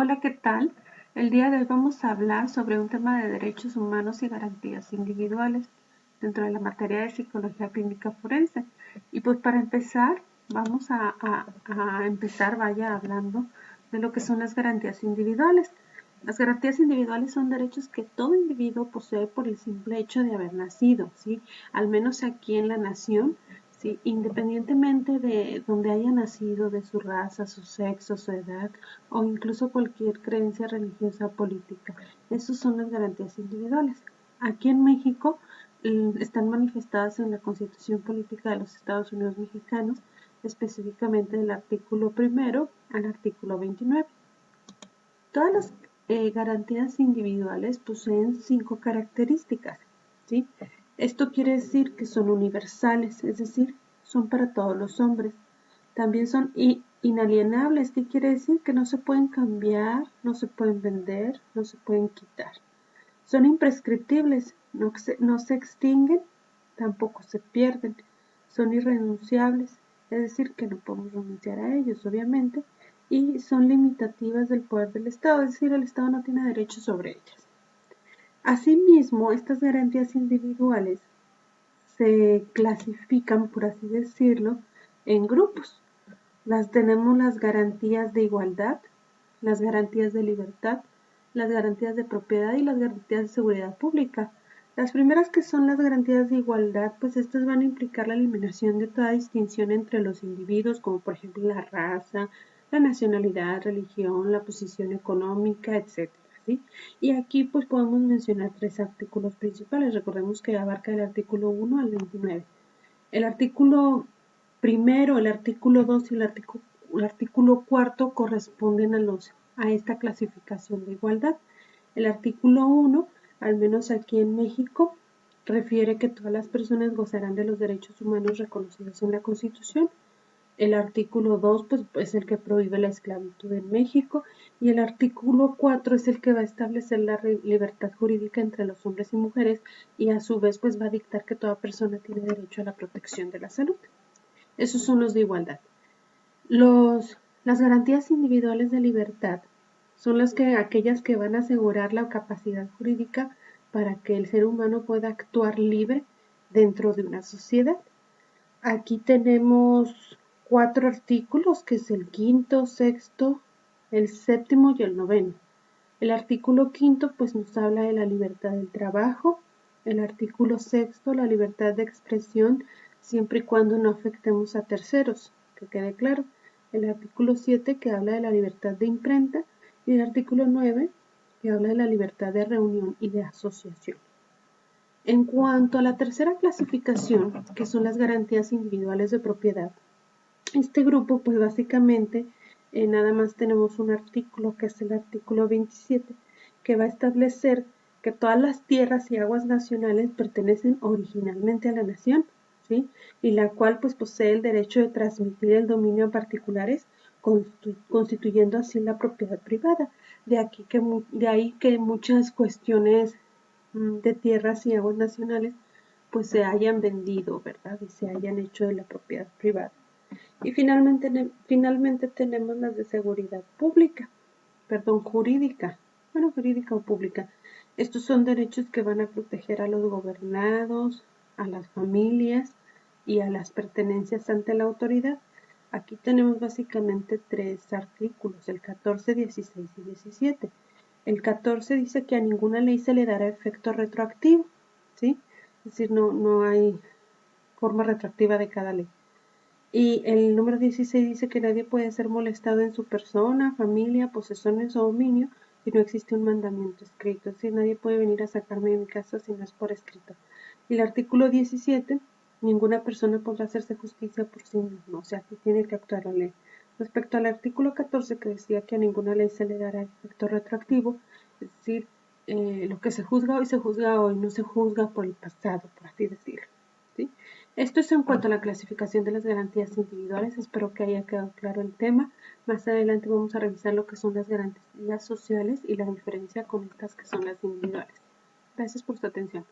Hola, ¿qué tal? El día de hoy vamos a hablar sobre un tema de derechos humanos y garantías individuales dentro de la materia de psicología clínica forense. Y pues para empezar, vamos a empezar, hablando de lo que son las garantías individuales. Las garantías individuales son derechos que todo individuo posee por el simple hecho de haber nacido, ¿sí? Al menos aquí en la nación, ¿sí? Independientemente de donde haya nacido, de su raza, su sexo, su edad o incluso cualquier creencia religiosa o política. Esas son las garantías individuales. Aquí en México están manifestadas en la Constitución Política de los Estados Unidos Mexicanos, específicamente del artículo 1 al artículo 29. Todas las garantías individuales poseen 5 características, ¿sí? Esto quiere decir que son universales, es decir, son para todos los hombres. También son inalienables, ¿qué quiere decir? Que no se pueden cambiar, no se pueden vender, no se pueden quitar. Son imprescriptibles, no se extinguen, tampoco se pierden. Son irrenunciables, es decir, que no podemos renunciar a ellos, obviamente, y son limitativas del poder del Estado, es decir, el Estado no tiene derecho sobre ellas. Asimismo, estas garantías individuales se clasifican, por así decirlo, en grupos. Tenemos las garantías de igualdad, las garantías de libertad, las garantías de propiedad y las garantías de seguridad pública. Las primeras, que son las garantías de igualdad, pues estas van a implicar la eliminación de toda distinción entre los individuos, como por ejemplo la raza, la nacionalidad, religión, la posición económica, etc. ¿sí? Y aquí pues podemos mencionar 3 artículos principales. Recordemos que abarca el artículo 1 al 29. El artículo primero, el artículo 2 y el artículo cuarto corresponden a esta clasificación de igualdad. El artículo 1, al menos aquí en México, refiere que todas las personas gozarán de los derechos humanos reconocidos en la Constitución. El artículo 2 pues, es el que prohíbe la esclavitud en México, y el artículo 4 es el que va a establecer la libertad jurídica entre los hombres y mujeres, y a su vez pues va a dictar que toda persona tiene derecho a la protección de la salud. Esos son los de igualdad. Las garantías individuales de libertad son aquellas que van a asegurar la capacidad jurídica para que el ser humano pueda actuar libre dentro de una sociedad. Aquí tenemos 4 artículos, que es el quinto, sexto, el séptimo y el noveno. El artículo quinto pues nos habla de la libertad del trabajo. El artículo sexto, la libertad de expresión, siempre y cuando no afectemos a terceros, que quede claro. El artículo 7, que habla de la libertad de imprenta, y el artículo 9, que habla de la libertad de reunión y de asociación. En cuanto a la tercera clasificación, que son las garantías individuales de propiedad, este grupo pues básicamente nada más tenemos un artículo, que es el artículo 27, que va a establecer que todas las tierras y aguas nacionales pertenecen originalmente a la nación, ¿sí? Y la cual pues posee el derecho de transmitir el dominio a particulares, constituyendo así la propiedad privada. De ahí que muchas cuestiones de tierras y aguas nacionales pues se hayan vendido, ¿verdad? Y se hayan hecho de la propiedad privada. Y finalmente tenemos las de seguridad jurídica o pública. Estos son derechos que van a proteger a los gobernados, a las familias y a las pertenencias ante la autoridad. Aquí tenemos básicamente 3 artículos, el 14, 16 y 17. El 14 dice que a ninguna ley se le dará efecto retroactivo, ¿sí? Es decir, no hay forma retroactiva de cada ley. Y el número 16 dice que nadie puede ser molestado en su persona, familia, posesiones o dominio si no existe un mandamiento escrito. Es decir, nadie puede venir a sacarme de mi casa si no es por escrito. Y el artículo 17, ninguna persona podrá hacerse justicia por sí mismo, o sea, que tiene que actuar la ley. Respecto al artículo 14, que decía que a ninguna ley se le dará efecto retroactivo, es decir, lo que se juzga hoy, no se juzga por el pasado, por así decirlo. ¿sí? Esto es en cuanto a la clasificación de las garantías individuales. Espero que haya quedado claro el tema. Más adelante vamos a revisar lo que son las garantías sociales y la diferencia con estas que son las individuales. Gracias por su atención.